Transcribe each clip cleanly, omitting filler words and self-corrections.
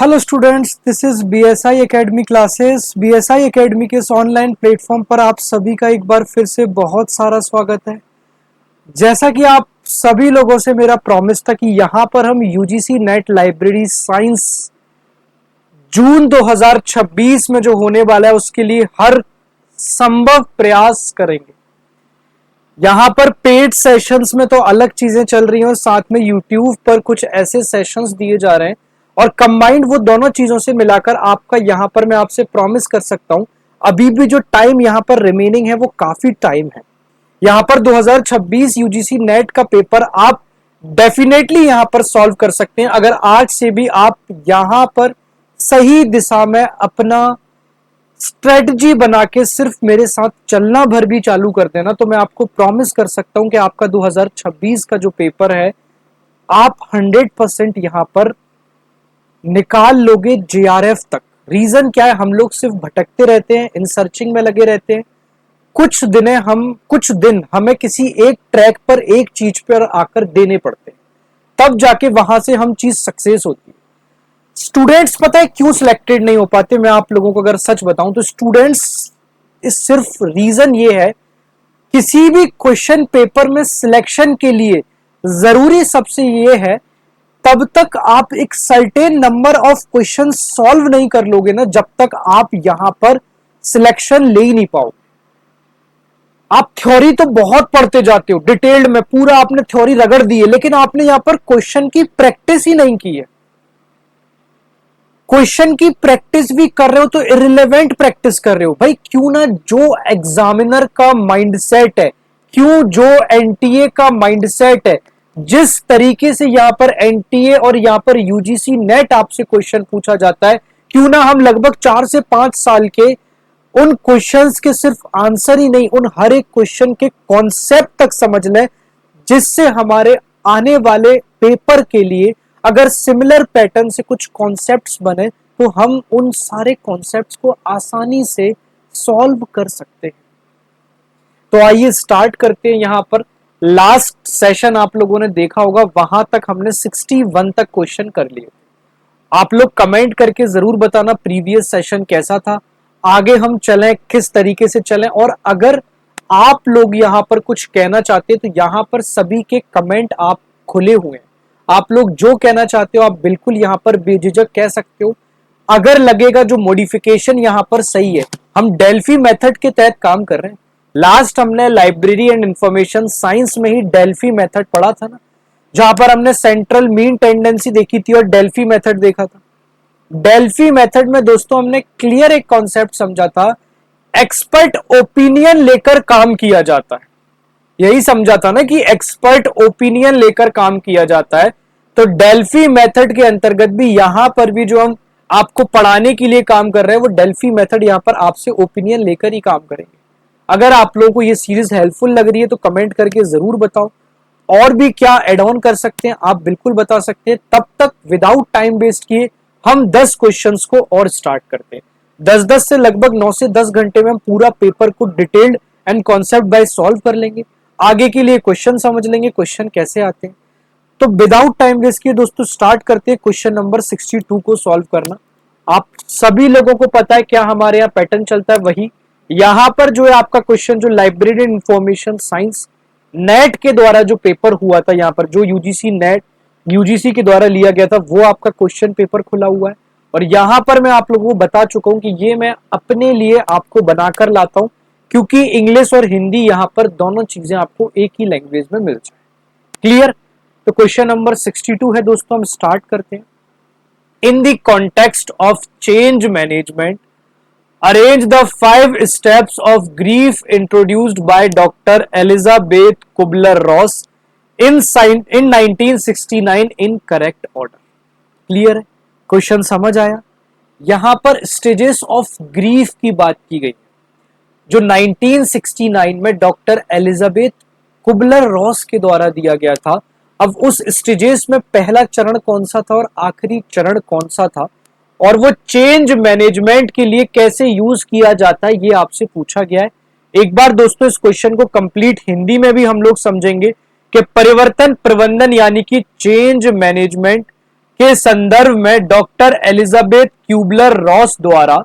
Hello students, this is BSI academy classes. BSI academy के इस online platform पर आप सभी का एक बार फिर से बहुत सारा स्वागत है। जैसा कि आप सभी लोगों से मेरा प्रॉमिस था कि यहाँ पर हम यूजीसी नेट लाइब्रेरी साइंस जून 2026 में जो होने वाला है उसके लिए हर संभव प्रयास करेंगे। यहाँ पर पेड सेशंस में तो अलग चीजें चल रही हैं और साथ में यूट्यूब पर कुछ ऐसे सेशंस दिए जा रहे हैं और कंबाइंड वो दोनों चीजों से मिलाकर आपका यहाँ पर मैं आपसे प्रॉमिस कर सकता हूँ अभी भी जो टाइम यहाँ पर रिमेनिंग है वो काफी टाइम है। यहाँ पर 2026 यूजीसी नेट का पेपर आप डेफिनेटली यहाँ पर सॉल्व कर सकते हैं अगर आज से भी आप यहाँ पर सही दिशा में अपना स्ट्रेटजी बना के सिर्फ मेरे साथ चलना भर भी चालू कर देना तो मैं आपको प्रॉमिस कर सकता हूं कि आपका 2026 का जो पेपर है आप 100% यहां पर निकाल लोगे जेआरएफ तक। रीजन क्या है, हम लोग सिर्फ भटकते रहते हैं, इन सर्चिंग में लगे रहते हैं। कुछ दिन हमें किसी एक ट्रैक पर एक चीज पर आकर देने पड़ते हैं, तब जाके वहां से हम चीज सक्सेस होती है। स्टूडेंट्स पता है क्यों सिलेक्टेड नहीं हो पाते, मैं आप लोगों को अगर सच बताऊं तो स्टूडेंट्स इस सिर्फ रीजन ये है, किसी भी क्वेश्चन पेपर में सिलेक्शन के लिए जरूरी सबसे ये है तब तक आप एक certain number of question solve नहीं कर लोगे ना जब तक आप यहां पर सिलेक्शन ले ही नहीं पाओ। आप थ्योरी तो बहुत पढ़ते जाते हो, डिटेल्ड में पूरा आपने थ्योरी रगड़ दी है, लेकिन आपने यहां पर क्वेश्चन की प्रैक्टिस ही नहीं की है। क्वेश्चन की प्रैक्टिस भी कर रहे हो तो इरिलेवेंट प्रैक्टिस कर रहे हो भाई। क्यों ना जो एग्जामिनर का माइंडसेट है, क्यों जो एनटीए का माइंडसेट है, जिस तरीके से यहां पर एनटीए और यहां पर यूजीसी नेट आपसे क्वेश्चन पूछा जाता है, क्यों ना हम लगभग 4 से 5 साल के उन क्वेश्चंस के सिर्फ आंसर ही नहीं, उन हर एक क्वेश्चन के कॉन्सेप्ट तक समझ लें, जिससे हमारे आने वाले पेपर के लिए अगर सिमिलर पैटर्न से कुछ कॉन्सेप्ट्स बने तो हम उन सारे कॉन्सेप्ट्स को आसानी से सॉल्व कर सकते हैं। तो आइए स्टार्ट करते हैं। यहां पर लास्ट सेशन आप लोगों ने देखा होगा, वहां तक हमने 61 तक क्वेश्चन कर लिए। आप लोग कमेंट करके जरूर बताना प्रीवियस सेशन कैसा था, आगे हम चलें किस तरीके से चलें। और अगर आप लोग यहां पर कुछ कहना चाहते हैं तो यहां पर सभी के कमेंट आप खुले हुए हैं, आप लोग जो कहना चाहते हो आप बिल्कुल यहां पर बेझिझक कह सकते हो। अगर लगेगा जो मॉडिफिकेशन यहां पर सही है, हम डेल्फी मेथड के तहत काम कर रहे हैं। लास्ट हमने लाइब्रेरी एंड इंफॉर्मेशन साइंस में ही डेल्फी मेथड पढ़ा था ना, जहां पर हमने सेंट्रल मीन टेंडेंसी देखी थी और डेल्फी मेथड देखा था। डेल्फी मेथड में दोस्तों हमने क्लियर एक कॉन्सेप्ट समझा था, एक्सपर्ट ओपिनियन लेकर काम किया जाता है। यही समझा था ना कि एक्सपर्ट ओपिनियन लेकर काम किया जाता है। तो डेल्फी मेथड के अंतर्गत भी यहां पर भी जो हम आपको पढ़ाने के लिए काम कर रहे हैं वो डेल्फी मेथड यहां पर आपसे ओपिनियन लेकर ही काम करेंगे। अगर आप लोगों को ये सीरीज हेल्पफुल लग रही है तो कमेंट करके जरूर बताओ, और भी क्या एड ऑन कर सकते हैं आप बिल्कुल बता सकते हैं। तब तक विदाउट टाइम वेस्ट किए हम 10 क्वेश्चंस को और स्टार्ट करते हैं। 10-10 से लगभग 9 से 10 घंटे में हम पूरा पेपर को detailed and concept wise solve कर लेंगे। आगे के लिए क्वेश्चन समझ लेंगे, क्वेश्चन कैसे आते हैं। तो विदाउट टाइम वेस्ट किए दोस्तों स्टार्ट करते हैं क्वेश्चन नंबर 62 को सॉल्व करना। आप सभी लोगों को पता है क्या हमारे यहाँ पैटर्न चलता है, वही यहां पर जो है आपका क्वेश्चन जो library and information science net के द्वारा जो पेपर हुआ था, यहाँ पर जो यूजीसी नेट यूजीसी के द्वारा लिया गया था वो आपका क्वेश्चन पेपर खुला हुआ है। और यहां पर मैं आप लोगों को बता चुका हूं कि ये मैं अपने लिए आपको बनाकर लाता हूं, क्योंकि इंग्लिश और हिंदी यहां पर दोनों चीजें आपको एक ही लैंग्वेज में मिल जाए। क्लियर? तो क्वेश्चन नंबर 62 है दोस्तों, हम स्टार्ट करते हैं। In the context of change management arrange the 5 steps of grief introduced by doctor Elizabeth Kübler-Ross in 1969 in correct order. Clear है? क्वेश्चन समझ आया? यहां पर स्टेजेस ऑफ ग्रीफ की बात की गई जो 1969 में डॉक्टर एलिजाबेथ कुबलर-रॉस के द्वारा दिया गया था। अब उस स्टेजेस में पहला चरण कौन सा था और आखिरी चरण कौन सा था, और वो चेंज मैनेजमेंट के लिए कैसे यूज किया जाता है, ये आपसे पूछा गया है। एक बार दोस्तों इस क्वेश्चन को कंप्लीट हिंदी में भी हम लोग समझेंगे कि परिवर्तन प्रबंधन यानी कि चेंज मैनेजमेंट के संदर्भ में डॉक्टर एलिजाबेथ क्यूबलर रॉस द्वारा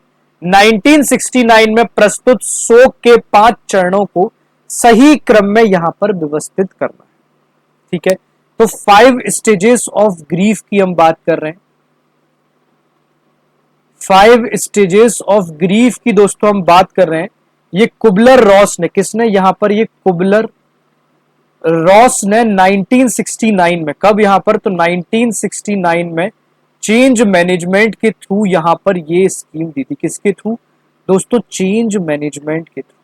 1969 में प्रस्तुत शोक के 5 चरणों को सही क्रम में यहां पर व्यवस्थित करना है। ठीक है, तो 5 स्टेजेस ऑफ ग्रीफ की हम बात कर रहे हैं। 5 स्टेजेस ऑफ ग्रीफ की दोस्तों हम बात कर रहे हैं। ये कुबलर रॉस ने, किसने यहां पर, ये कुबलर रॉस ने 1969 में, कब यहां पर, तो 1969 में चेंज मैनेजमेंट के थ्रू यहां पर ये स्कीम दी थी। किसके थ्रू दोस्तों? चेंज मैनेजमेंट के थ्रू।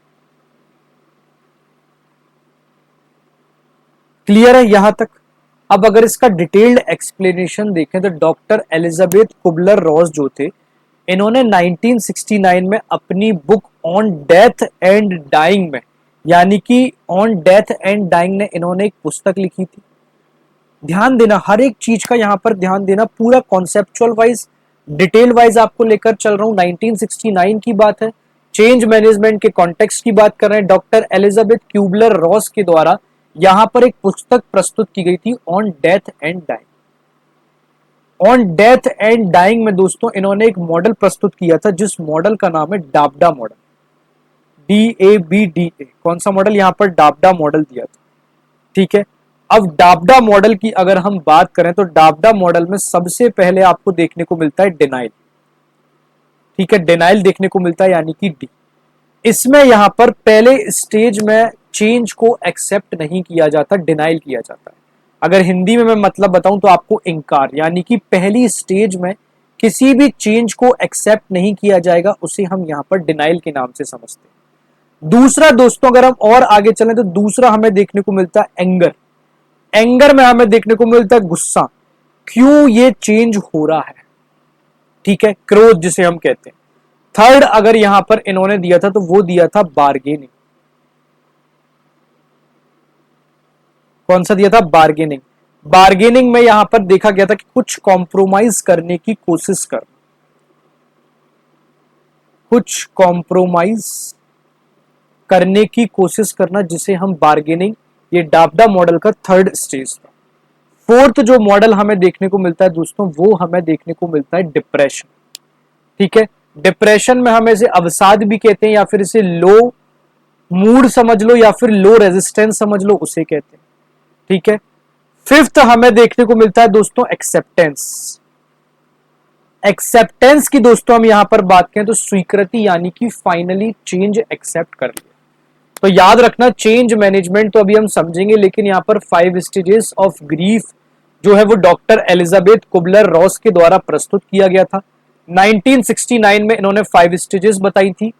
क्लियर है यहां तक? अब अगर इसका डिटेल्ड एक्सप्लेनेशन देखें तो डॉक्टर एलिजाबेथ कुबलर रॉस जो थे, इन्होंने 1969 में अपनी book on death and dying में, यानी कि ऑन डेथ एंड डाइंग ने इन्होंने एक पुस्तक लिखी थी। ध्यान देना, हर एक चीज का यहां पर ध्यान देना, पूरा कॉन्सेप्चुअल वाइज, डिटेल वाइज आपको लेकर चल रहा हूं। 1969 की बात है, चेंज मैनेजमेंट के कॉन्टेक्स्ट की बात कर रहे हैं। डॉक्टर एलिजाबेथ क्यूबलर रॉस के द्वारा यहां पर एक पुस्तक प्रस्तुत की गई थी on death and dying. On death and dying में दोस्तों इन्होंने एक मॉडल प्रस्तुत किया था, जिस मॉडल का नाम है डाबडा मॉडल, DABDA। कौन सा मॉडल? यहां पर डाबडा मॉडल दिया था। ठीक है, अब डाबडा मॉडल की अगर हम बात करें तो डाबडा मॉडल में सबसे पहले आपको देखने को मिलता है डिनाइल। ठीक है, डिनाइल देखने को मिलता है, यानी कि डी। इसमें यहां पर पहले स्टेज में चेंज को एक्सेप्ट नहीं किया जाता, डिनाइल किया जाता है। अगर हिंदी में मैं मतलब बताऊं तो आपको इंकार, यानी कि पहली स्टेज में किसी भी चेंज को एक्सेप्ट नहीं किया जाएगा, उसे हम यहां पर डिनाइल के नाम से समझते हैं। दूसरा दोस्तों अगर हम और आगे चलें तो दूसरा हमें देखने को मिलता है एंगर। एंगर में हमें देखने को मिलता है गुस्सा, क्यों ये चेंज हो रहा है। ठीक है, क्रोध जिसे हम कहते हैं। थर्ड अगर यहां पर इन्होंने दिया था तो वो दिया था बार्गेनिंग। कौन सा दिया था? बार्गेनिंग। बार्गेनिंग में यहां पर देखा गया था कि कुछ कॉम्प्रोमाइज करने की कोशिश कर, कुछ कॉम्प्रोमाइज करने की कोशिश करना, जिसे हम बार्गेनिंग, ये डाबडा मॉडल का थर्ड स्टेज था। फोर्थ जो मॉडल हमें देखने को मिलता है दोस्तों, वो हमें देखने को मिलता है डिप्रेशन। ठीक है, डिप्रेशन में हम इसे अवसाद भी कहते हैं, या फिर इसे लो मूड समझ लो, या फिर लो रेजिस्टेंस समझ लो, उसे कहते हैं। ठीक है, फिफ्थ हमें देखने को मिलता है दोस्तों एक्सेप्टेंस। एक्सेप्टेंस की दोस्तों हम यहां पर बात करें तो स्वीकृति, यानी कि फाइनली चेंज एक्सेप्ट कर लिया। तो याद रखना, चेंज मैनेजमेंट तो अभी हम समझेंगे, लेकिन यहां पर 5 स्टेजेस ऑफ ग्रीफ जो है वो डॉक्टर एलिजाबेथ कुबलर रॉस के द्वारा प्रस्तुत किया गया था। 1969 में इन्होंने 5 स्टेजेस बताई थी।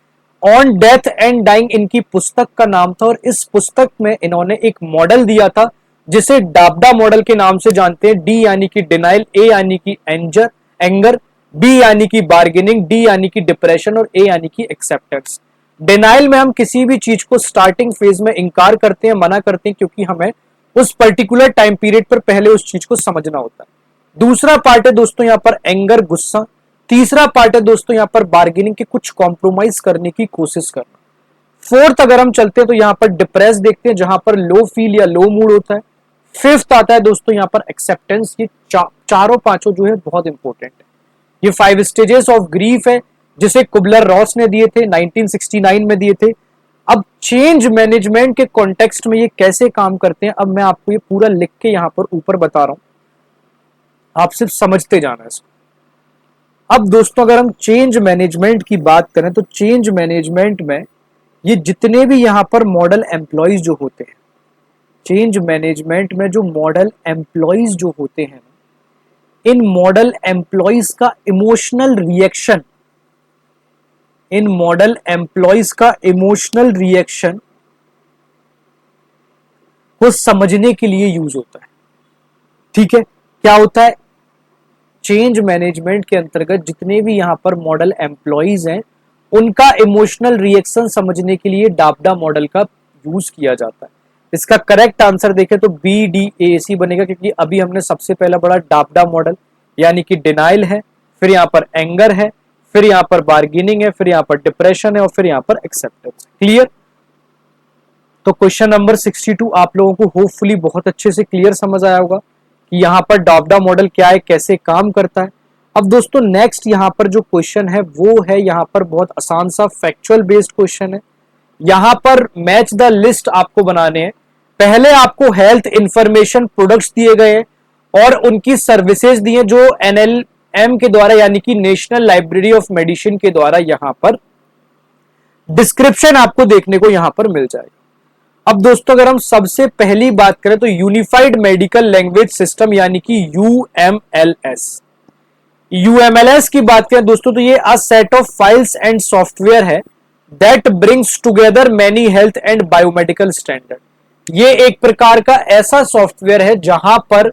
ऑन डेथ एंड डाइंग इनकी पुस्तक का नाम था, और इस पुस्तक में इन्होंने एक मॉडल दिया था जिसे डाबडा मॉडल के नाम से जानते हैं। डी यानी कि डिनाइल, ए यानी कि एंगर, बी यानी कि बार्गेनिंग, डी यानी कि डिप्रेशन, और ए यानी कि एक्सेप्टेंस। डिनाइल में हम किसी भी चीज को स्टार्टिंग फेज में इंकार करते हैं, मना करते हैं, क्योंकि हमें उस पर्टिकुलर टाइम पीरियड पर पहले उस चीज को समझना होता है। दूसरा पार्ट है दोस्तों यहां पर एंगर, गुस्सा। तीसरा पार्ट है दोस्तों यहां पर बार्गेनिंग, की कुछ कॉम्प्रोमाइज करने की कोशिश करना। फोर्थ अगर हम चलते हैं तो यहां पर डिप्रेस देखते हैं, जहां पर लो फील या लो मूड होता है। फिफ्थ आता है दोस्तों यहां पर एक्सेप्टेंस। ये चारों पांचों जो है बहुत इंपॉर्टेंट है। ये 5 स्टेजेस ऑफ ग्रीफ है जिसे कुबलर रॉस ने दिए थे, 1969 में दिए थे। अब चेंज मैनेजमेंट के कॉन्टेक्स्ट में ये कैसे काम करते हैं, अब मैं आपको ये पूरा लिख के यहां पर ऊपर बता रहा हूं, आप सिर्फ समझते जाना है इसको। अब दोस्तों अगर हम चेंज मैनेजमेंट की बात करें तो चेंज मैनेजमेंट में ये जितने भी यहां पर मॉडल एम्प्लॉयज जो होते हैं, चेंज मैनेजमेंट में जो मॉडल एम्प्लॉयज जो होते हैं, इन मॉडल एम्प्लॉयज का इमोशनल रिएक्शन, इन मॉडल एम्प्लॉयज का इमोशनल रिएक्शन को समझने के लिए यूज होता है। ठीक है, क्या होता है? चेंज मैनेजमेंट के अंतर्गत जितने भी यहां पर मॉडल एम्प्लॉयज हैं, उनका इमोशनल रिएक्शन समझने के लिए डाबडा मॉडल का यूज किया जाता है। इसका करेक्ट आंसर देखें तो BDAC बनेगा, क्योंकि अभी हमने सबसे पहला पढ़ा डाबडा मॉडल, यानी कि डिनाइल है, फिर यहां पर एंगर है, फिर यहां पर बार्गेनिंग है, फिर यहां पर डिप्रेशन है, और फिर यहां पर एक्सेप्टेंस। क्लियर? तो क्वेश्चन नंबर 62 आप लोगों को होपफुली बहुत अच्छे से क्लियर समझ आया होगा कि यहाँ पर डॉपडा मॉडल क्या है, कैसे काम करता है। अब दोस्तों नेक्स्ट यहाँ पर जो क्वेश्चन है वो है यहाँ पर बहुत आसान सा फैक्चुअल बेस्ड क्वेश्चन है। यहाँ पर मैच द लिस्ट आपको बनाने हैं। पहले आपको हेल्थ इंफॉर्मेशन प्रोडक्ट्स दिए गए हैं और उनकी सर्विसेज दी है जो एनएलएम के द्वारा यानी कि नेशनल लाइब्रेरी ऑफ मेडिसिन के द्वारा यहाँ पर डिस्क्रिप्शन आपको देखने को यहां पर मिल जाएगा। अब दोस्तों अगर हम सबसे पहली बात करें तो यूनिफाइड मेडिकल लैंग्वेज सिस्टम यानी कि यूएमएलएस की बात करें दोस्तों तो ये a set of files and software है that brings together many health and biomedical standard. ये एक प्रकार का ऐसा सॉफ्टवेयर है जहां पर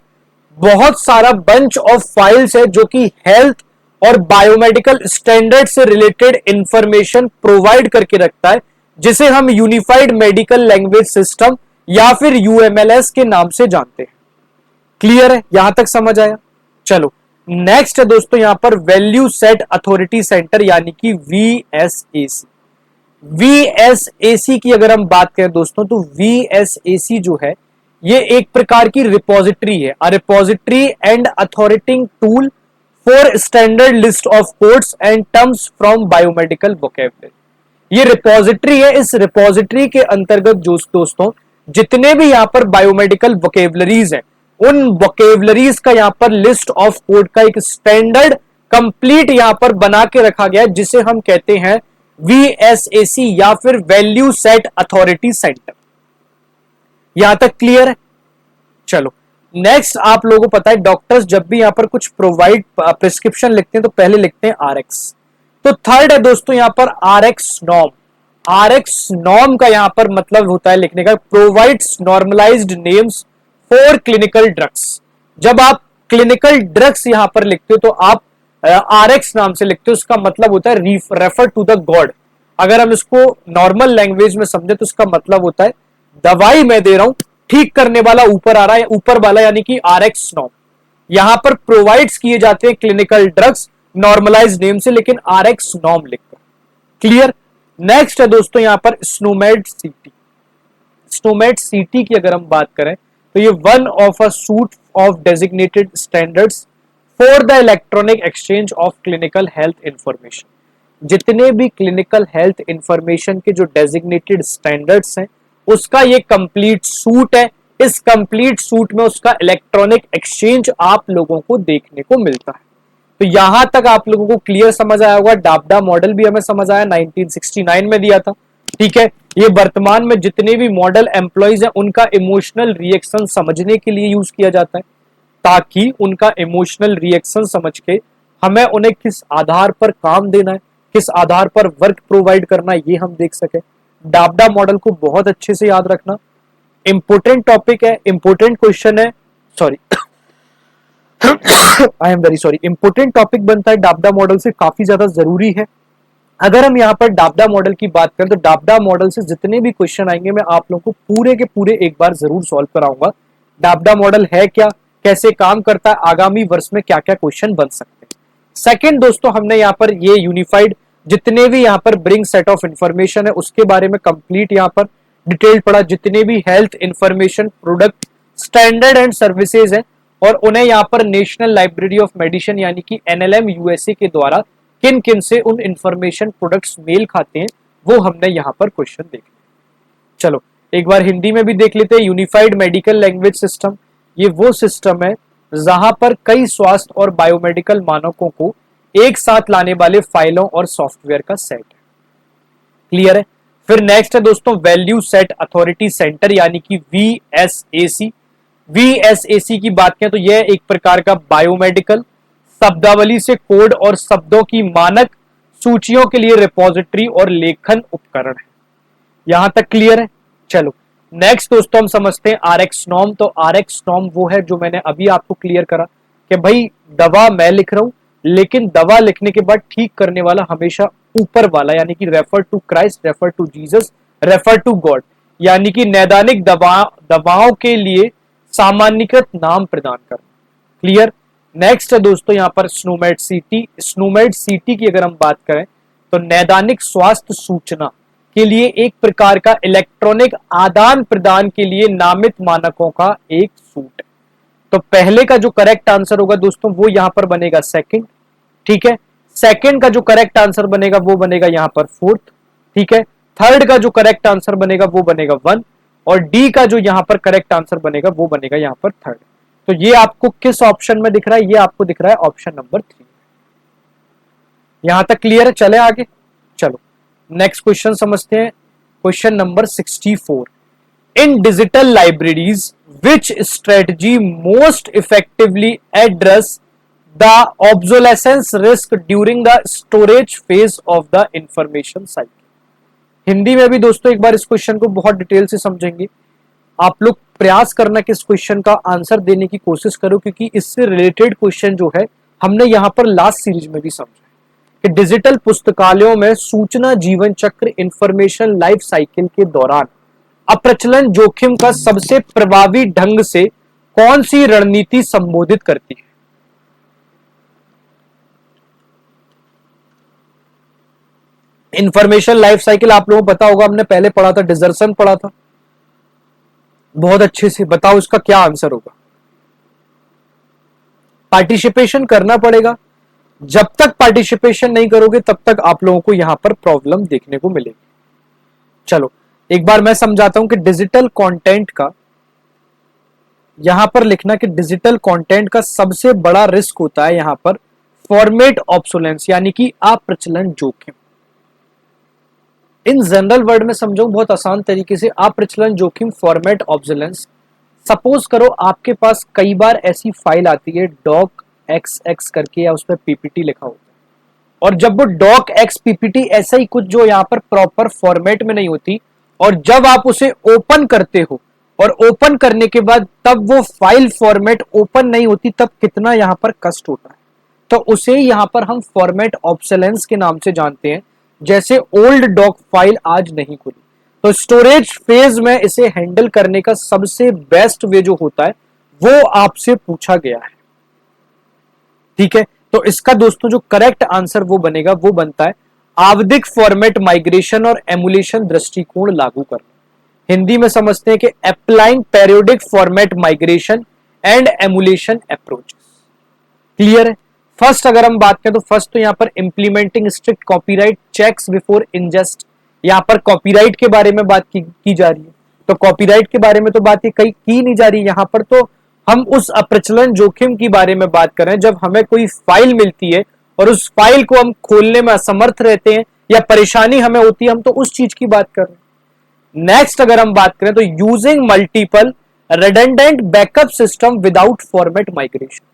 बहुत सारा बंच ऑफ फाइल्स है जो कि हेल्थ और बायोमेडिकल स्टैंडर्ड से रिलेटेड इंफॉर्मेशन प्रोवाइड करके रखता है, जिसे हम यूनिफाइड मेडिकल लैंग्वेज सिस्टम या फिर यूएमएलएस के नाम से जानते हैं। क्लियर है, यहां तक समझ आया। चलो नेक्स्ट है दोस्तों यहां पर वैल्यू सेट अथॉरिटी सेंटर यानी कि वीएसएसी। वीएसएसी की अगर हम बात करें दोस्तों तो वीएसएसी जो है ये एक प्रकार की रिपोजिटरी है, a repository and authoring tool for standard list of codes and terms from biomedical vocabulary. ये रिपोजिटरी है। इस रिपोजिटरी के अंतर्गत जो दोस्तों जितने भी यहां पर बायोमेडिकल वोकैबुलरीज हैं उन वोकैबुलरीज का यहां पर लिस्ट ऑफ कोड का एक स्टैंडर्ड कंप्लीट यहां पर बना के रखा गया है, जिसे हम कहते हैं वीएसएसी या फिर वैल्यू सेट अथॉरिटी सेंटर। यहां तक क्लियर है। चलो नेक्स्ट आप लोगों को पता है डॉक्टर्स जब भी यहां पर कुछ प्रोवाइड प्रिस्क्रिप्शन लिखते हैं तो पहले लिखते हैं आरएक्स। तो थर्ड है दोस्तों यहां पर आरएक्स नॉर्म। आरएक्स नॉर्म का यहां पर मतलब होता है लिखने का provides normalised names for clinical drugs. जब आप क्लिनिकल ड्रग्स यहां पर लिखते हो तो आप आरएक्स नाम से लिखते हो, उसका मतलब होता है रेफर टू द गॉड। अगर हम इसको नॉर्मल लैंग्वेज में समझे तो इसका मतलब होता है दवाई मैं दे रहा हूं, ठीक करने वाला ऊपर आ रहा है, ऊपर वाला यानी कि आरएक्स नॉर्म। यहां पर प्रोवाइड्स किए जाते हैं क्लिनिकल ड्रग्स नॉर्मलाइज नेम से, लेकिन आरएक्स नॉर्म लिखकर। क्लियर। नेक्स्ट है दोस्तों यहां पर स्नोमेड सीटी। स्नोमेड सीटी की अगर हम बात करें तो ये one of a suit of designated standards for the electronic exchange of clinical health information. जितने भी क्लिनिकल हेल्थ इंफॉर्मेशन के जो डेजिग्नेटेड स्टैंडर्ड्स हैं उसका ये कंप्लीट सूट है। इस कंप्लीट सूट में उसका इलेक्ट्रॉनिक एक्सचेंज आप लोगों को देखने को मिलता है। तो यहां तक आप लोगों को क्लियर समझ आया होगा। डाबडा मॉडल भी हमें समझ आया, 1969 में दिया था। ठीक है, ये वर्तमान में जितने भी मॉडल एम्प्लॉइज हैं उनका इमोशनल रिएक्शन समझने के लिए यूज किया जाता है, ताकि उनका इमोशनल रिएक्शन समझ के हमें उन्हें किस आधार पर काम देना है, किस आधार पर वर्क प्रोवाइड करना है, ये हम देख सके। डाबडा मॉडल को बहुत अच्छे से याद रखना, इंपोर्टेंट टॉपिक है, इंपोर्टेंट क्वेश्चन है, sorry I am very sorry, important topic बनता है डाबडा मॉडल से, काफी ज्यादा जरूरी है। अगर हम यहाँ पर डाबडा मॉडल की बात करें तो डाबडा मॉडल से जितने भी क्वेश्चन आएंगे मैं आप लोगों को पूरे के पूरे एक बार जरूर सॉल्व कराऊंगा। डाबडा मॉडल है क्या, कैसे काम करता है, आगामी वर्ष में क्या क्या क्वेश्चन बन सकते हैं। सेकंड दोस्तों हमने यहाँ पर ये यूनिफाइड जितने भी यहाँ पर ब्रिंग सेट ऑफ इंफॉर्मेशन है उसके बारे में कंप्लीट यहाँ पर डिटेल पढ़ा। जितने भी health information product standard and services हैं और उन्हें यहाँ पर नेशनल लाइब्रेरी ऑफ मेडिसिन यानी कि एनएलएम यूएसए के द्वारा किन किन से उन इंफॉर्मेशन प्रोडक्ट्स मेल खाते हैं वो हमने यहाँ पर क्वेश्चन देखे। चलो एक बार हिंदी में भी देख लेते हैं। यूनिफाइड मेडिकल लैंग्वेज सिस्टम ये वो सिस्टम है जहां पर कई स्वास्थ्य और बायोमेडिकल मानकों को एक साथ लाने वाले फाइलों और सॉफ्टवेयर का सेट है। क्लियर है। फिर नेक्स्ट है दोस्तों वैल्यू सेट अथॉरिटी सेंटर यानी कि वीएसएसी। वीएसएसी की बात करें तो यह एक प्रकार का बायोमेडिकल शब्दावली से कोड और शब्दों की मानक सूचियों के लिए रिपोजिटरी और लेखन उपकरण है। यहां तक क्लियर है। चलो नेक्स्ट दोस्तों हम समझते हैं आरएक्स नॉर्म। तो आरएक्स नॉर्म वो है जो मैंने अभी आपको क्लियर करा कि भाई दवा मैं लिख रहा हूं, लेकिन दवा लिखने के बाद ठीक करने वाला हमेशा ऊपर वाला यानी कि refer to Christ, refer to Jesus, refer to God, यानी कि नैदानिक दवाओं के लिए सामान्यकृत नाम प्रदान करना। क्लियर। नेक्स्ट है दोस्तों यहां पर स्नोमेड सीटी। स्नोमेड सीटी की अगर हम बात करें तो नैदानिक स्वास्थ्य सूचना के लिए एक प्रकार का इलेक्ट्रॉनिक आदान प्रदान के लिए नामित मानकों का एक सूट है। तो पहले का जो करेक्ट आंसर होगा दोस्तों वो यहां पर बनेगा सेकंड, ठीक है। सेकंड का जो करेक्ट आंसर बनेगा वो बनेगा यहां पर फोर्थ, ठीक है। थर्ड का जो करेक्ट आंसर बनेगा वो बनेगा वन, और डी का जो यहां पर करेक्ट आंसर बनेगा वो बनेगा यहां पर थर्ड। तो ये आपको किस ऑप्शन में दिख रहा है? ये आपको दिख रहा है ऑप्शन नंबर 3। यहां तक क्लियर है? चले आगे, चलो नेक्स्ट क्वेश्चन समझते हैं। Question number 64, in digital libraries which strategy most effectively address the obsolescence risk during the storage phase of the information cycle। Hindi में भी दोस्तों एक बार इस क्वेश्चन को बहुत डिटेल से समझेंगे। आप लोग प्रयास करना कि इस क्वेश्चन का आंसर देने की कोशिश करो, क्योंकि इससे रिलेटेड क्वेश्चन जो है हमने यहां पर लास्ट सीरीज में भी समझा कि डिजिटल पुस्तकालयों में सूचना जीवन चक्र इंफॉर्मेशन लाइफ साइकिल के दौरान अप्रचलन जोखिम का सबसे प्रभावी ढंग से कौन सी रणनीति संबोधित करती है? इंफॉर्मेशन लाइफ साइकिल आप लोगों को पता होगा, हमने पहले पढ़ा था, डिजर्सन पढ़ा था बहुत अच्छे से। बताओ इसका क्या आंसर होगा? पार्टिसिपेशन करना पड़ेगा, जब तक पार्टिसिपेशन नहीं करोगे तब तक आप लोगों को यहां पर प्रॉब्लम देखने को मिलेगी। चलो एक बार मैं समझाता हूं कि डिजिटल कंटेंट का, यहां पर लिखना कि डिजिटल कंटेंट का सबसे बड़ा रिस्क होता है यहां पर फॉर्मेट ऑब्सोलेंस, यानी कि अप्रचलन जोखिम। इन जनरल वर्ड में समझाऊं बहुत आसान तरीके से, अप्रचलन जोखिम फॉर्मेट ऑब्सोलेंस। सपोज करो आपके पास कई बार ऐसी फाइल आती है डॉक एक्स एक्स करके, या उसमें पीपीटी लिखा होता है, और जब वो डॉक एक्स पीपीटी ऐसा ही कुछ जो यहां पर प्रॉपर फॉर्मेट में नहीं होती, और जब आप उसे ओपन करते हो और ओपन करने के बाद तब वो फाइल फॉर्मेट ओपन नहीं होती, तब कितना यहां पर कष्ट होता है। तो उसे यहां पर हम फॉर्मेट ऑब्सोलेंस के नाम से जानते हैं। जैसे ओल्ड डॉक फाइल आज नहीं खुली, तो स्टोरेज फेज में इसे हैंडल करने का सबसे बेस्ट वे जो होता है वो आपसे पूछा गया है, ठीक है। तो इसका दोस्तों जो करेक्ट आंसर वो बनेगा, वो बनता है आवधिक फॉर्मेट माइग्रेशन और एमुलेशन दृष्टिकोण लागू करना। हिंदी में समझते हैं कि applying periodic format migration and emulation approach. Clear है? फर्स्ट अगर हम बात करें तो फर्स्ट तो यहां पर implementing strict copyright checks before ingest, यहां पर कॉपीराइट के बारे में बात की जा रही है। तो कॉपीराइट के बारे में तो बात की नहीं जा रही यहां पर, तो हम उस अप्रचलन जोखिम की बारे में बात कर रहे हैं। जब हमें कोई फाइल मिलती है और उस फाइल को हम खोलने में असमर्थ रहते हैं या परेशानी हमें होती है, हम तो उस चीज की बात कर रहे हैं। नेक्स्ट अगर हम बात करें तो using multiple redundant backup system without format migration.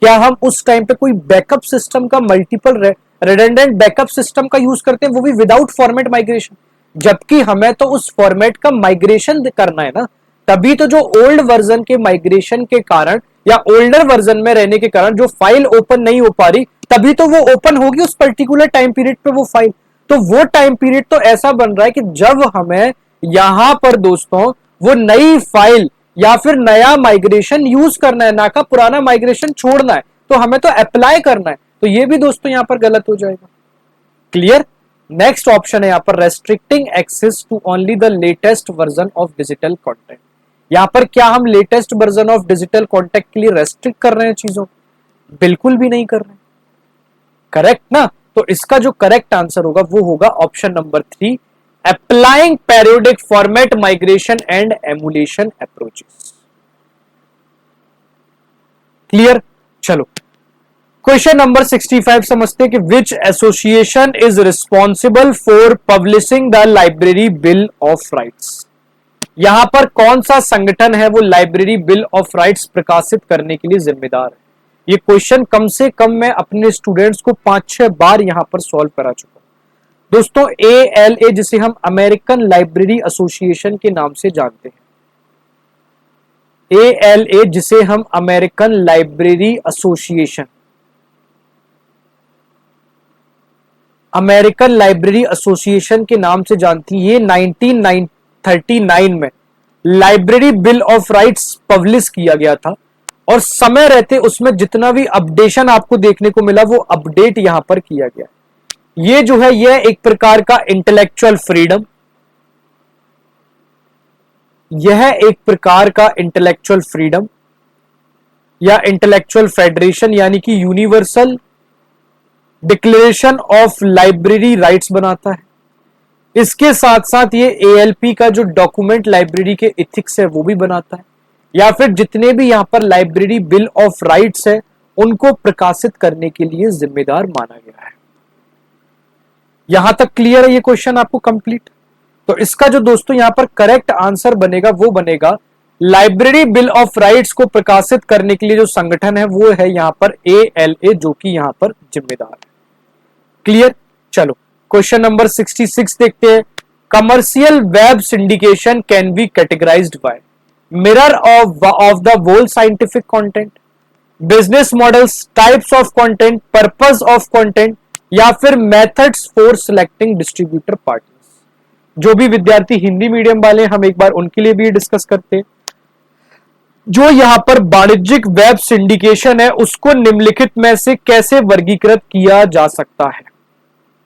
क्या हम उस टाइम पे कोई बैकअप सिस्टम का, मल्टीपल रिडंडेंट बैकअप सिस्टम का यूज करते हैं, वो भी विदाउट फॉर्मेट माइग्रेशन, जबकि हमें तो उस फॉर्मेट का माइग्रेशन करना है ना। तभी तो जो ओल्ड वर्जन के माइग्रेशन के कारण या ओल्डर वर्जन में रहने के कारण जो फाइल ओपन नहीं हो पा रही, तभी तो वो ओपन होगी उस पर्टिकुलर टाइम पीरियड पे वो फाइल। तो वो टाइम पीरियड तो ऐसा बन रहा है कि जब हमें यहां पर दोस्तों वो नई फाइल या फिर नया माइग्रेशन यूज करना है, ना का पुराना माइग्रेशन छोड़ना है, तो हमें तो अप्लाई करना है। तो ये भी दोस्तों यहां पर गलत हो जाएगा। क्लियर? नेक्स्ट ऑप्शन है यहां पर restricting access to only the latest version of digital content. यहां पर क्या हम latest version of digital content के लिए रेस्ट्रिक्ट कर रहे हैं चीजों? बिल्कुल भी नहीं कर रहे। करेक्ट ना? तो इसका जो करेक्ट आंसर होगा वो होगा option number 3, applying periodic format migration and emulation approaches. Clear? चलो क्वेश्चन नंबर 65 समझते हैं कि which association is responsible for publishing the library bill of rights. यहां पर कौन सा संगठन है वो लाइब्रेरी बिल ऑफ राइट्स प्रकाशित करने के लिए जिम्मेदार है? ये क्वेश्चन कम से कम मैं अपने स्टूडेंट्स को 5-6 बार यहां पर सॉल्व करा चुका हूं दोस्तों। ALA जिसे हम अमेरिकन लाइब्रेरी एसोसिएशन के नाम से जानते हैं, ALA जिसे हम American library association, American library association के नाम से जानती है। ये 1939 में library bill of rights publish किया गया था, और समय रहते उसमें जितना भी अपडेशन आपको देखने को मिला वो अपडेट यहां पर किया गया। ये जो है ये एक प्रकार का इंटेलेक्चुअल फ्रीडम, यह एक प्रकार का इंटेलेक्चुअल फ्रीडम या इंटेलेक्चुअल फेडरेशन यानी कि universal declaration of library rights बनाता है। इसके साथ साथ ये एएलपी का जो डॉक्यूमेंट लाइब्रेरी के इथिक्स है वो भी बनाता है, या फिर जितने भी यहां पर लाइब्रेरी बिल ऑफ राइट्स है उनको प्रकाशित करने के लिए जिम्मेदार माना गया है। यहां तक क्लियर है ये क्वेश्चन आपको कंप्लीट? तो इसका जो दोस्तों यहां पर करेक्ट आंसर बनेगा वो बनेगा लाइब्रेरी बिल ऑफ राइट्स को प्रकाशित करने के लिए जो संगठन है वो है यहां पर एएलए, जो कि यहां पर जिम्मेदार है। क्लियर? चलो क्वेश्चन नंबर 66 देखते हैं। Commercial web syndication can be categorised by mirror of the whole scientific content, business models, types of content, purpose of content, या फिर methods for selecting distributor partners. जो भी विद्यार्थी हिंदी मीडियम वाले हम एक बार उनके लिए भी डिस्कस करते हैं। जो यहां पर वाणिज्यिक वेब सिंडिकेशन है उसको निम्नलिखित में से कैसे वर्गीकृत किया जा सकता है?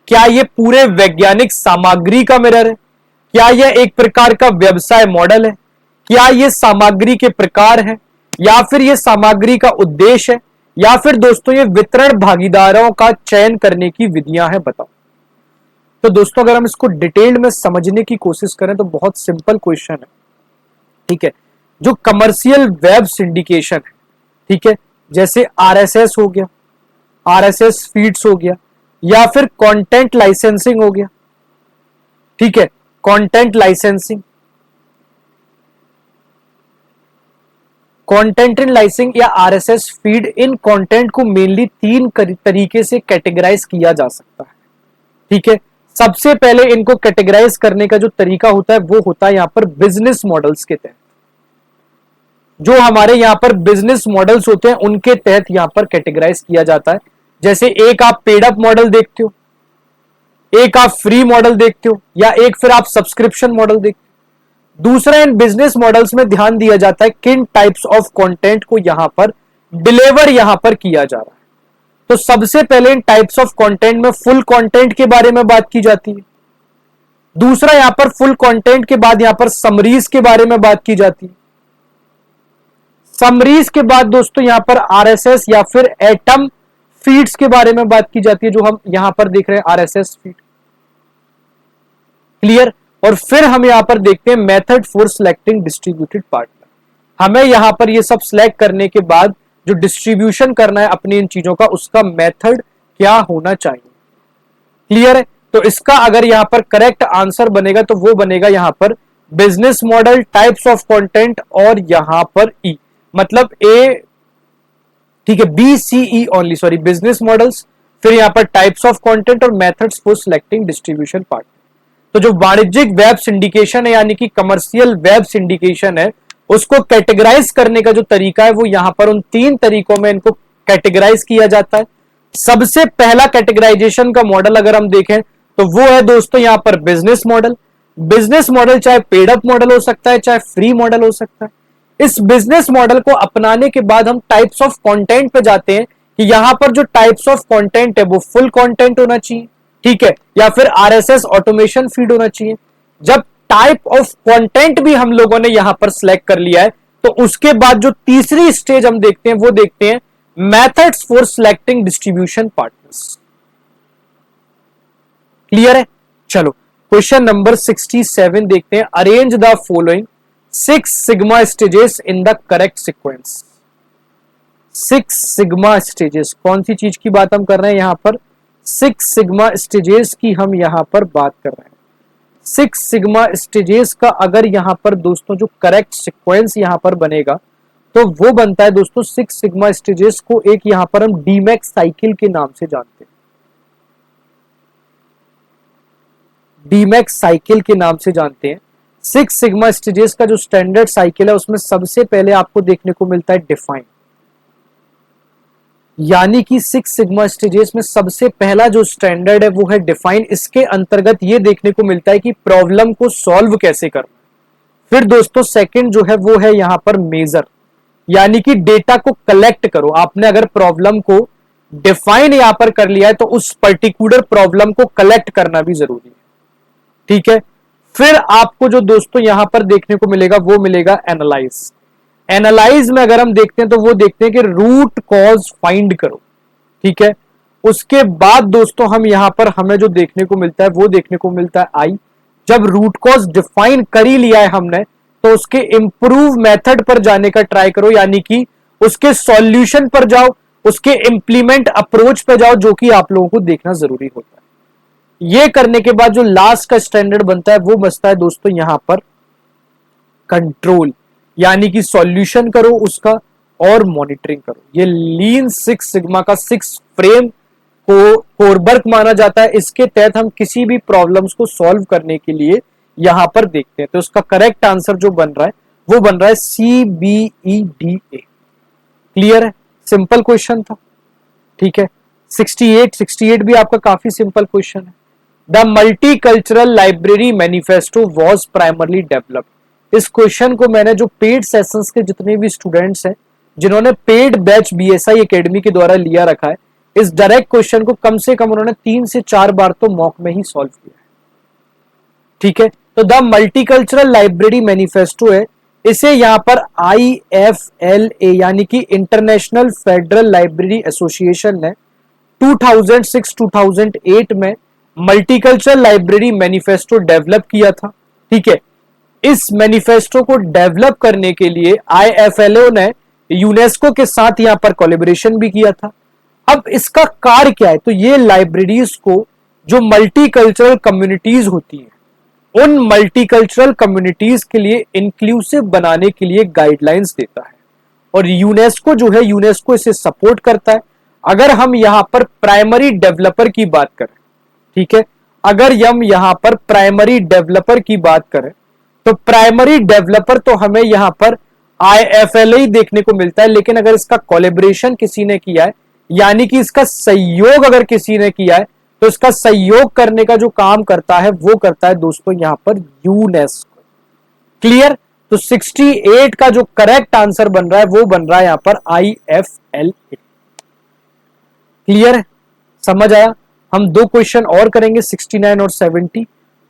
क्या यह पूरे वैज्ञानिक सामग्री का मिरर है? क्या यह एक प्रकार का व्यवसाय मॉडल है? क्या यह सामग्री के प्रकार है, या फिर यह सामग्री का उद्देश्य है, या फिर दोस्तों ये वितरण भागीदारों का चयन करने की विधियां हैं? बताओ। तो दोस्तों अगर हम इसको डिटेल्ड में समझने की कोशिश करें तो बहुत सिंपल क्वेश्चन है, ठीक है। जो कमर्शियल वेब सिंडिकेशन है, ठीक है, जैसे आरएसएस हो गया, आरएसएस फीड्स हो गया, या फिर कंटेंट लाइसेंसिंग हो गया, ठीक है, content licensing, content in licensing या आरएसएस फीड, इन कंटेंट को मेनली तीन तरीके से कैटेगराइज किया जा सकता है, ठीक है। सबसे पहले इनको कैटेगराइज करने का जो तरीका होता है वो होता है यहां पर बिजनेस मॉडल्स के तहत। जो हमारे यहां पर बिजनेस मॉडल्स होते हैं उनके तहत यहां पर कैटेगराइज किया जाता है। जैसे एक आप पेड अप मॉडल देखते हो, एक आप फ्री मॉडल देखते हो, या एक फिर आप सब्सक्रिप्शन मॉडल देखते हो। दूसरा, इन बिजनेस मॉडल्स में ध्यान दिया जाता है किन टाइप्स ऑफ कंटेंट को यहां पर डिलीवर यहां पर किया जा रहा है। तो सबसे पहले इन टाइप्स ऑफ कंटेंट में फुल कंटेंट के बारे में बात की जाती है। दूसरा, यहां पर फुल कंटेंट के बाद यहां पर समरीज के बारे में बात की जाती है। समरीज के बाद दोस्तों यहां पर आरएसएस या फिर एटम फीड्स के बारे में बात की जाती है, जो हम यहां पर देख रहे हैं आरएसएस फीड। क्लियर? और फिर हम यहां पर देखते हैं method for selecting distributed partner. हमें यहां पर ये सब सिलेक्ट करने के बाद जो डिस्ट्रीब्यूशन करना है अपनी इन चीजों का, उसका मेथड क्या होना चाहिए। क्लियर है? तो इसका अगर यहां पर करेक्ट आंसर बनेगा तो वो बनेगा यहां पर business model, types of content और यहां पर ई, मतलब ए, ठीक है, B C E only, sorry, business models, फिर यहां पर टाइप्स ऑफ कंटेंट और methods for selecting distribution partner. तो जो वाणिज्यिक वेब सिंडिकेशन है यानी कि कमर्शियल वेब सिंडिकेशन है, उसको कैटेगराइज करने का जो तरीका है वो यहां पर उन तीन तरीकों में इनको कैटेगराइज किया जाता है। सबसे पहला कैटेगराइजेशन का मॉडल अगर हम देखें तो वो है दोस्तों यहां पर बिजनेस मॉडल। बिजनेस मॉडल चाहे पेड अप मॉडल हो सकता है, चाहे फ्री मॉडल हो सकता है। इस बिजनेस मॉडल को अपनाने के बाद हम टाइप्स ऑफ कंटेंट पे जाते हैं कि यहां पर जो टाइप्स ऑफ कंटेंट है वो फुल कंटेंट होना चाहिए, ठीक है, या फिर आरएसएस ऑटोमेशन फीड होना चाहिए। जब टाइप ऑफ कंटेंट भी हम लोगों ने यहां पर सिलेक्ट कर लिया है तो उसके बाद जो तीसरी स्टेज हम देखते हैं वो देखते हैं methods for selecting distribution partners. Clear है? चलो क्वेश्चन नंबर 67 देखते हैं। Arrange the following 6 sigma stages in the correct sequence. 6 sigma stages, कौन सी चीज की बात हम कर रहे हैं यहां पर? 6 सिग्मा स्टेजेस की हम यहां पर बात कर रहे हैं। 6 सिग्मा स्टेजेस का अगर यहां पर दोस्तों जो करेक्ट सीक्वेंस यहां पर बनेगा तो वो बनता है दोस्तों 6 सिग्मा स्टेजेस को एक यहां पर हम डीमैक्स साइकिल के नाम से जानते हैं। डीमैक्स साइकिल के नाम से जानते हैं। 6 सिग्मा स्टेजेस का जो स्टैंडर्ड साइकिल है उसमें सबसे पहले आपको देखने को मिलता है डिफाइन, यानी कि 6 सिग्मा स्टेजेस में सबसे पहला जो स्टैंडर्ड है वो है डिफाइन। इसके अंतर्गत ये देखने को मिलता है कि प्रॉब्लम को सॉल्व कैसे करना। फिर दोस्तों सेकंड जो है वो है यहां पर मेजर, यानी कि डेटा को कलेक्ट करो। आपने अगर प्रॉब्लम को डिफाइन यहां पर कर लिया है तो उस पर्टिकुलर प्रॉब्लम को कलेक्ट करना भी जरूरी है, ठीक है। फिर आपको जो दोस्तों यहां पर देखने को मिलेगा वो मिलेगा एनालाइज। एनालाइज में अगर हम देखते हैं तो वो देखते हैं कि रूट कॉज फाइंड करो, ठीक है। उसके बाद दोस्तों हम यहां पर हमें जो देखने को मिलता है वो देखने को मिलता है आई। जब रूट कॉज डिफाइन कर ही लिया है हमने तो उसके इंप्रूव मेथड पर जाने का ट्राई करो, यानी कि उसके सॉल्यूशन पर जाओ, उसके इंप्लीमेंट अप्रोच पर जाओ, जो कि आप लोगों को देखना जरूरी होता है। ये करने के बाद जो लास्ट का स्टैंडर्ड बनता है वो बचता है दोस्तों यहां पर कंट्रोल, यानी कि सॉल्यूशन करो उसका और मॉनिटरिंग करो। ये लीन सिक्स सिग्मा का सिक्स फ्रेम को कोरबर्ग माना जाता है। इसके तहत हम किसी भी प्रॉब्लम्स को सॉल्व करने के लिए यहां पर देखते हैं। तो उसका करेक्ट आंसर जो बन रहा है वो बन रहा है CBEDA। क्लियर है, सिंपल क्वेश्चन था, ठीक है। 68 भी आपका काफी सिंपल क्वेश्चन है। The multicultural library manifesto was primarily developed. इस क्वेश्चन को मैंने जो पेड सेशंस के जितने भी स्टूडेंट्स हैं जिन्होंने पेड बैच BSI एकेडमी के द्वारा लिया रखा है, इस डायरेक्ट क्वेश्चन को कम से कम उन्होंने 3 से 4 बार तो मॉक में ही सॉल्व किया है, ठीक है। तो द मल्टीकल्चरल लाइब्रेरी मैनिफेस्टो है, इसे यहां पर IFLA यानी कि इंटरनेशनल फेडरल लाइब्रेरी एसोसिएशन ने 2006-2008 में मल्टीकल्चरल लाइब्रेरी मैनिफेस्टो डेवलप किया था, ठीक है। इस मैनिफेस्टो को डेवलप करने के लिए IFLA ने यूनेस्को के साथ यहां पर कोलैबोरेशन भी किया था। अब इसका कार्य क्या है, तो ये लाइब्रेरीज को जो मल्टीकल्चरल कम्युनिटीज होती हैं उन मल्टीकल्चरल कम्युनिटीज के लिए इंक्लूसिव बनाने के लिए गाइडलाइंस देता है, और यूनेस्को जो है यूनेस्को इसे सपोर्ट करता है। अगर हम यहां पर प्राइमरी डेवलपर की बात करें, ठीक है, अगर हम यहां पर प्राइमरी डेवलपर की बात करें तो प्राइमरी डेवलपर तो हमें यहां पर IFLA ही देखने को मिलता है, लेकिन अगर इसका कोलैबोरेशन किसी ने किया है यानी कि इसका सहयोग अगर किसी ने किया है तो इसका सहयोग करने का जो काम करता है वो करता है दोस्तों यहां पर यूनेस्को। क्लियर, तो 68 का जो करेक्ट आंसर बन रहा है वो बन रहा है यहां पर IFLA। क्लियर है, समझ आया। हम 2 क्वेश्चन और करेंगे 69 और 70,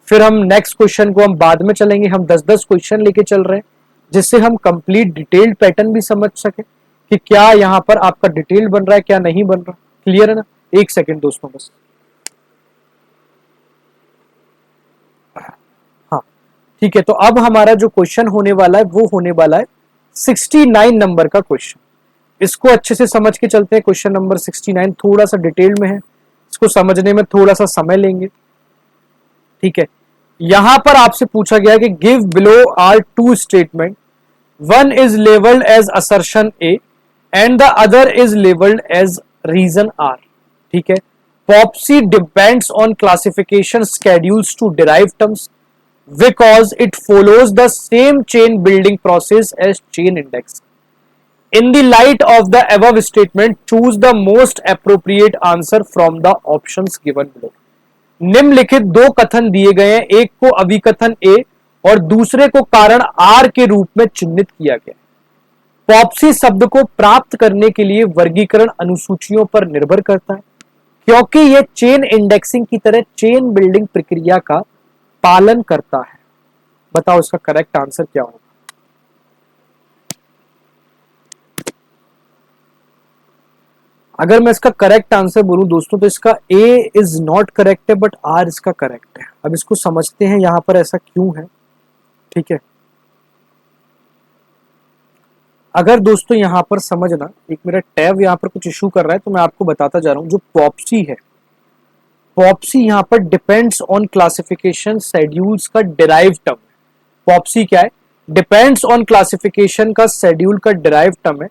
फिर हम नेक्स्ट क्वेश्चन को हम बाद में चलेंगे। हम 10-10 क्वेश्चन लेके चल रहे हैं जिससे हम कंप्लीट डिटेल्ड पैटर्न भी समझ सके कि क्या यहां पर आपका डिटेल बन रहा है क्या नहीं बन रहा। क्लियर है ना, एक सेकेंड दोस्तों बस। हाँ ठीक है, तो अब हमारा जो क्वेश्चन होने वाला है वो होने वाला है 69 नंबर का क्वेश्चन। इसको अच्छे से समझ के चलते हैं। क्वेश्चन नंबर 69 थोड़ा सा डिटेल में है, इसको समझने में थोड़ा सा समय लेंगे, ठीक है। यहां पर आपसे पूछा गया कि give below are 2 statement, one is labelled as assertion A and the other is labelled as reason R, ठीक है। POPSI depends on classification schedules to derive terms because it follows the same chain building process as chain index. In the light of the above statement, choose the most appropriate answer from the options given below. निम्नलिखित 2 कथन दिए गए हैं, एक को अभिकथन A और दूसरे को कारण R के रूप में चिन्हित किया गया है। पॉप्सी शब्द को प्राप्त करने के लिए वर्गीकरण अनुसूचियों पर निर्भर करता है क्योंकि यह चेन इंडेक्सिंग की तरह चेन बिल्डिंग प्रक्रिया का पालन करता है। बताओ इसका करेक्ट आंसर क्या होगा। अगर मैं इसका करेक्ट आंसर बोलूं दोस्तों तो इसका A इज नॉट करेक्ट है बट R इसका करेक्ट है। अब इसको समझते हैं यहां पर ऐसा क्यों है, ठीक है। अगर दोस्तों यहां पर समझना, एक मेरा टैब यहां पर कुछ इशू कर रहा है तो मैं आपको बताता जा रहा हूं। जो पॉप्सी है, पॉप्सी यहां पर डिपेंड्स ऑन क्लासिफिकेशन शेड्यूल्स का डिराइव टर्म है। पॉप्सी क्या है, डिपेंड्स ऑन क्लासिफिकेशन का शेड्यूल का डिराइव टर्म है।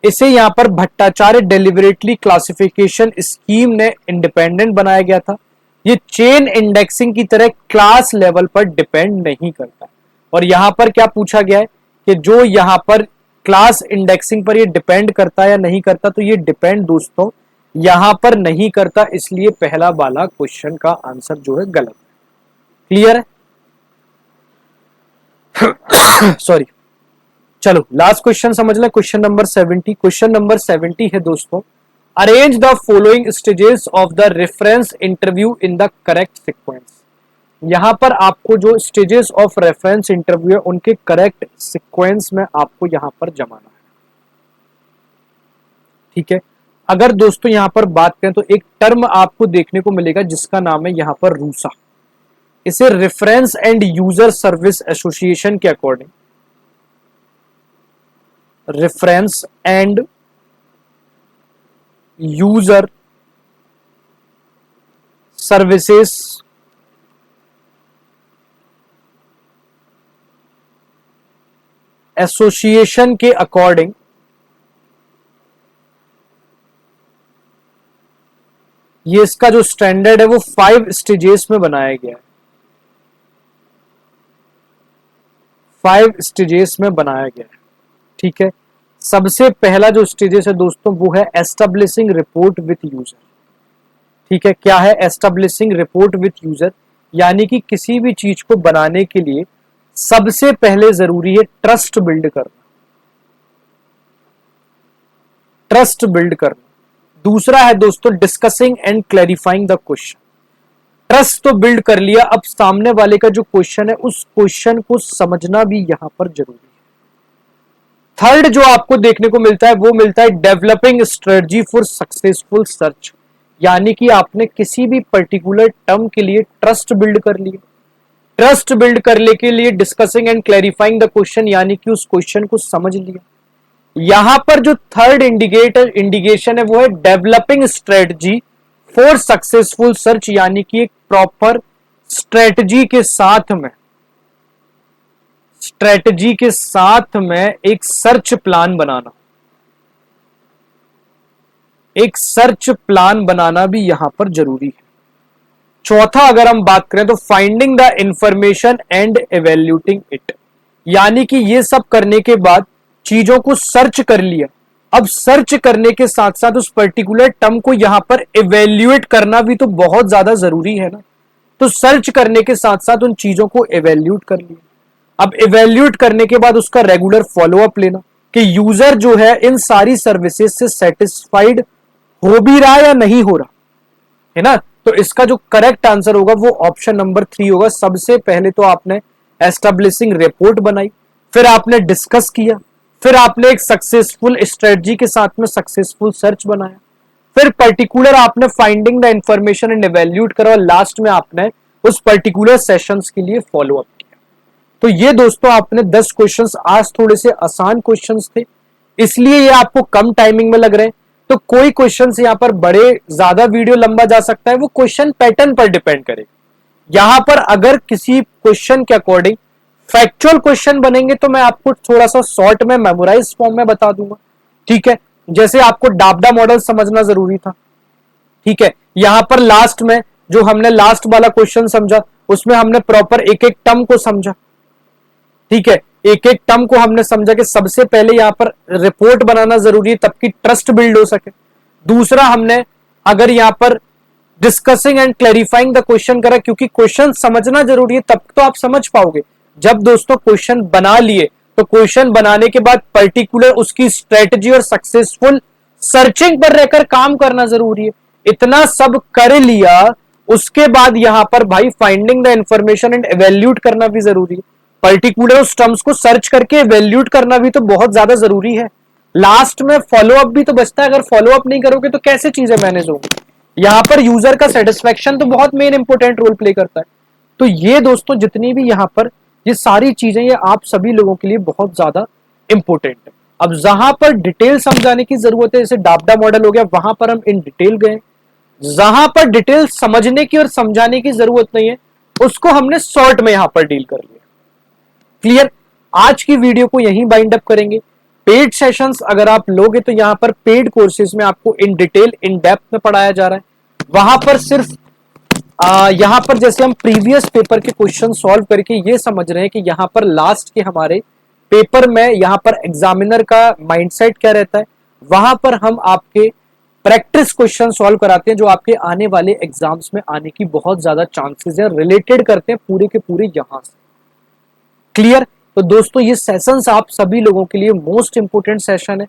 इसे यहां पर भट्टाचार्य डेलिबरेटली क्लासिफिकेशन स्कीम ने इंडिपेंडेंट बनाया गया था। ये चेन इंडेक्सिंग की तरह क्लास लेवल पर डिपेंड नहीं करता। और यहां पर क्या पूछा गया है कि जो यहां पर क्लास इंडेक्सिंग पर ये डिपेंड करता है या नहीं करता, तो ये डिपेंड दोस्तों यहां पर नहीं करता, इसलिए पहला वाला क्वेश्चन का आंसर जो है गलत है। क्लियर है सॉरी, चलो लास्ट क्वेश्चन समझ लें। Question number 70। क्वेश्चन नंबर 70 है दोस्तों, arrange the following stages of the reference interview in the correct sequence. यहां पर आपको जो स्टेजेस ऑफ रेफरेंस इंटरव्यू है उनके करेक्ट सीक्वेंस में आपको यहां पर जमाना है। ठीक है, अगर दोस्तों यहां पर बात करें तो एक टर्म आपको देखने को मिलेगा जिसका नाम है यहां पर रूसा। इसे reference and user service association के according reference and user services association के अकॉर्डिंग ये इसका जो स्टैंडर्ड है वो 5 स्टेजेस में बनाया गया है। 5 स्टेजेस में बनाया गया है। ठीक है, सबसे पहला जो स्टेजेस है दोस्तों वो है एस्टेब्लिशिंग रिपोर्ट विथ यूजर। ठीक है, क्या है एस्टेब्लिशिंग रिपोर्ट विथ यूजर? यानी कि किसी भी चीज को बनाने के लिए सबसे पहले जरूरी है ट्रस्ट बिल्ड करना। ट्रस्ट बिल्ड करना। दूसरा है दोस्तों discussing and clarifying the question. Trust तो बिल्ड कर लिया, अब सामने वाले का जो क्वेश्चन है उस क्वेश्चन को समझना भी यहां पर जरूरी है। थर्ड जो आपको देखने को मिलता है वो मिलता है developing strategy for successful search. यानी कि आपने किसी भी पर्टिकुलर टर्म के लिए ट्रस्ट बिल्ड कर लिया। ट्रस्ट बिल्ड करने के लिए discussing and clarifying the question, यानी कि उस क्वेश्चन को समझ लिया। यहां पर जो थर्ड इंडिकेशन है वो है developing strategy for successful search. यानी कि एक प्रॉपर स्ट्रेटजी के साथ में एक सर्च प्लान बनाना। एक सर्च प्लान बनाना भी यहां पर जरूरी है। चौथा अगर हम बात करें तो finding the information and evaluating it. यानी कि ये सब करने के बाद चीजों को सर्च कर लिया, अब सर्च करने के साथ साथ उस पर्टिकुलर टर्म को यहां पर इवेल्युएट करना भी तो बहुत ज्यादा जरूरी है ना। तो सर्च करने के साथ साथ उन चीजों को इवेल्यूट कर लिया। अब इवेल्यूट करने के बाद उसका रेगुलर फॉलोअप लेना कि यूजर जो है इन सारी सर्विसेज से सेटिस्फाइड हो भी रहा या नहीं हो रहा है ना। तो इसका जो करेक्ट आंसर होगा वो ऑप्शन नंबर 3 होगा। सबसे पहले तो आपने एस्टेब्लिशिंग रिपोर्ट बनाई, फिर आपने डिस्कस किया, फिर आपने एक सक्सेसफुल स्ट्रेटजी के साथ में सक्सेसफुल सर्च बनाया, फिर पर्टिकुलर आपने finding the information and evaluate करा और लास्ट में आपने उस पर्टिकुलर सेशंस के लिए फॉलो अप किया। तो ये दोस्तों आपने 10 क्वेश्चंस, आज थोड़े से आसान क्वेश्चंस थे इसलिए ये आपको कम टाइमिंग में लग रहे हैं। तो कोई क्वेश्चंस यहां पर बड़े ज्यादा वीडियो लंबा जा सकता है, वो क्वेश्चन पैटर्न पर डिपेंड करेगा। यहां पर अगर किसी क्वेश्चन के अकॉर्डिंग फैक्चुअल क्वेश्चन बनेंगे तो मैं आपको थोड़ा सा शॉर्ट में मेमोराइज फॉर्म में बता दूंगा। ठीक है, जैसे आपको डाबडा मॉडल समझना जरूरी था। ठीक है, यहां पर लास्ट में जो हमने लास्ट वाला क्वेश्चन समझा उसमें हमने प्रॉपर एक एक टर्म को समझा। ठीक है, एक एक टर्म को हमने समझा कि सबसे पहले यहां पर रिपोर्ट बनाना जरूरी है तब कि ट्रस्ट बिल्ड हो सके। दूसरा हमने अगर यहां पर discussing and clarifying the question करा, क्योंकि क्वेश्चन समझना जरूरी है तब तो आप समझ पाओगे। जब दोस्तों क्वेश्चन बना लिए तो क्वेश्चन बनाने के बाद पर्टिकुलर उसकी स्ट्रेटजी और सक्सेसफुल सर्चिंग पर रहकर काम करना जरूरी है। इतना सब कर लिया उसके बाद यहां पर भाई finding the information and evaluate करना भी जरूरी है। पर्टिकुलर उस टर्म्स को सर्च करके इवेल्यूट करना भी तो बहुत ज्यादा जरूरी है। लास्ट में फॉलो अप भी तो बचता है, अगर फॉलो अप नहीं करोगे तो कैसे चीजें मैनेज होंगी। यहां पर यूजर का सेटिस्फेक्शन तो बहुत मेन इंपोर्टेंट रोल प्ले करता है। तो ये दोस्तों जितनी भी यहां पर ये सारी चीजें ये आप सभी लोगों के लिए बहुत ज्यादा इंपॉर्टेंट है। अब जहां पर डिटेल समझाने की जरूरत है, जैसे डाबडा मॉडल हो गया, वहां पर हम इन डिटेल गए। जहां पर डिटेल समझने की और समझाने की जरूरत नहीं है उसको हमने शॉर्ट में यहां पर डील कर लिया। क्लियर? आज की वीडियो को यहीं बाइंड अप करेंगे। पेड सेशंस अगर आप लोगे तो यहां पर पेड कोर्सेज में आपको इन डिटेल इन डेप्थ में पढ़ाया जा रहा है। वहां पर सिर्फ यहां पर जैसे हम प्रीवियस पेपर के क्वेश्चन सॉल्व करके ये समझ रहे हैं कि यहां पर लास्ट के हमारे पेपर में यहां पर एग्जामिनर का माइंडसेट क्या रहता है, वहां पर हम आपके प्रैक्टिस क्वेश्चन सॉल्व कराते हैं जो आपके आने वाले एग्जाम्स में आने की बहुत ज्यादा चांसेस है, रिलेटेड करते हैं पूरे के पूरे यहां से। क्लियर? तो दोस्तों ये सेशंस आप सभी लोगों के लिए मोस्ट इंपोर्टेंट सेशन है।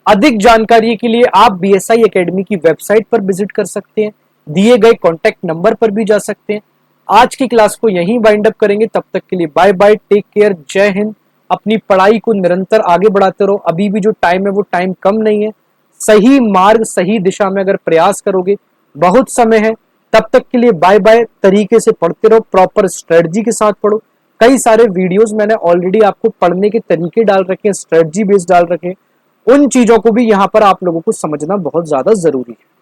अधिक जानकारी के लिए आप बीएसआई एकेडमी की वेबसाइट पर विजिट कर सकते हैं, दिए गए कॉन्टैक्ट नंबर पर भी जा सकते हैं। आज की क्लास को यहीं वाइंड अप करेंगे। तब तक के लिए बाय बाय, टेक केयर, जय हिंद। अपनी पढ़ाई को निरंतर आगे बढ़ाते रहो। अभी भी जो टाइम है वो टाइम कम नहीं है। सही मार्ग, सही दिशा में अगर प्रयास करोगे, बहुत समय है। तब तक के लिए बाय बाय। तरीके से पढ़ते रहो, प्रॉपर स्ट्रेटजी के साथ पढ़ो। कई सारे वीडियोस मैंने ऑलरेडी आपको पढ़ने के तरीके डाल रखे हैं, स्ट्रेटजी बेस्ड डाल रखे हैं। उन चीजों को भी यहां पर आप लोगों को समझना बहुत ज्यादा जरूरी है।